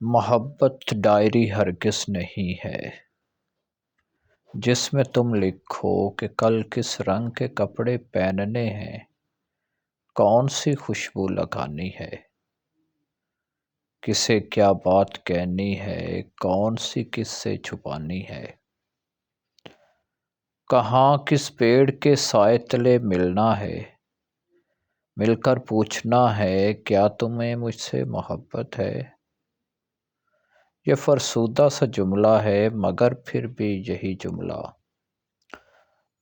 محبت ڈائری ہرگز نہیں ہے جس میں تم لکھو کہ کل کس رنگ کے کپڑے پہننے ہیں، کون سی خوشبو لگانی ہے، کسے کیا بات کہنی ہے، کون سی کس سے چھپانی ہے، کہاں کس پیڑ کے سائے تلے ملنا ہے، مل کر پوچھنا ہے کیا تمہیں مجھ سے محبت ہے۔ یہ فرسودہ سا جملہ ہے مگر پھر بھی یہی جملہ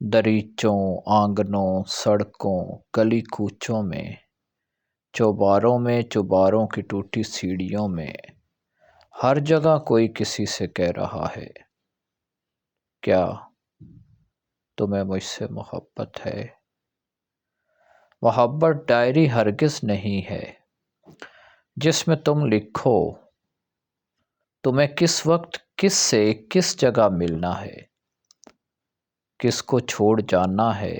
دریچوں، آنگنوں، سڑکوں، گلی کوچوں میں، چوباروں کی ٹوٹی سیڑھیوں میں، ہر جگہ کوئی کسی سے کہہ رہا ہے، کیا تمہیں مجھ سے محبت ہے۔ محبت ڈائری ہرگز نہیں ہے جس میں تم لکھو تمہیں کس وقت کس سے کس جگہ ملنا ہے، کس کو چھوڑ جانا ہے،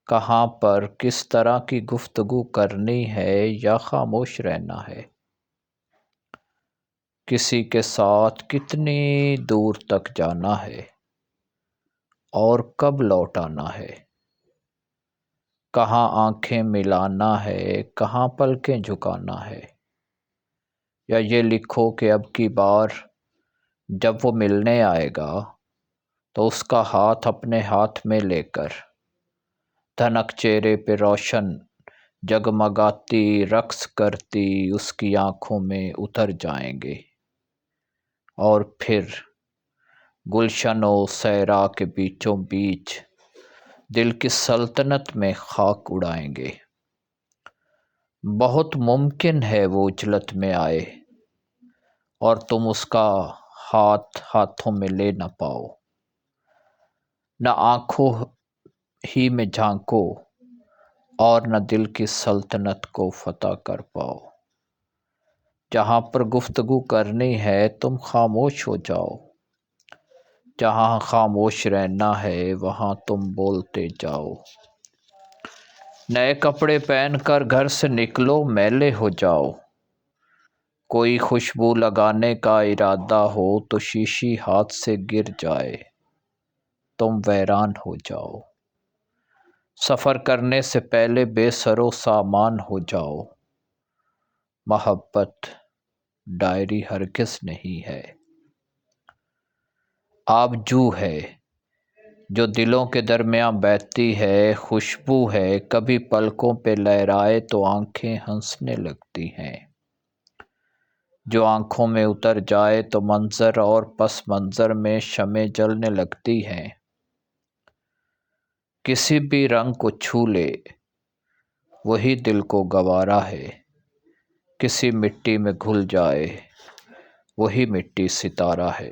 کہاں پر کس طرح کی گفتگو کرنی ہے یا خاموش رہنا ہے، کسی کے ساتھ کتنی دور تک جانا ہے اور کب لوٹ آنا ہے، کہاں آنکھیں ملانا ہے، کہاں پلکیں جھکانا ہے، یا یہ لکھو کہ اب کی بار جب وہ ملنے آئے گا تو اس کا ہاتھ اپنے ہاتھ میں لے کر دھنک چہرے پہ روشن جگمگاتی رقص کرتی اس کی آنکھوں میں اتر جائیں گے، اور پھر گلشن و صحرا کے بیچوں بیچ دل کی سلطنت میں خاک اڑائیں گے۔ بہت ممکن ہے وہ اجلت میں آئے اور تم اس کا ہاتھ ہاتھوں میں لے نہ پاؤ، نہ آنکھوں ہی میں جھانکو اور نہ دل کی سلطنت کو فتح کر پاؤ۔ جہاں پر گفتگو کرنی ہے تم خاموش ہو جاؤ، جہاں خاموش رہنا ہے وہاں تم بولتے جاؤ۔ نئے کپڑے پہن کر گھر سے نکلو، میلے ہو جاؤ، کوئی خوشبو لگانے کا ارادہ ہو تو شیشی ہاتھ سے گر جائے، تم ویران ہو جاؤ۔ سفر کرنے سے پہلے بے سر و سامان ہو جاؤ۔ محبت ڈائری ہرگز نہیں ہے، آبجو ہے جو دلوں کے درمیان بہتی ہے، خوشبو ہے کبھی پلکوں پہ لہرائے تو آنکھیں ہنسنے لگتی ہیں، جو آنکھوں میں اتر جائے تو منظر اور پس منظر میں شمعیں جلنے لگتی ہیں۔ کسی بھی رنگ کو چھو لے وہی دل کو گوارا ہے، کسی مٹی میں گھل جائے وہی مٹی ستارہ ہے۔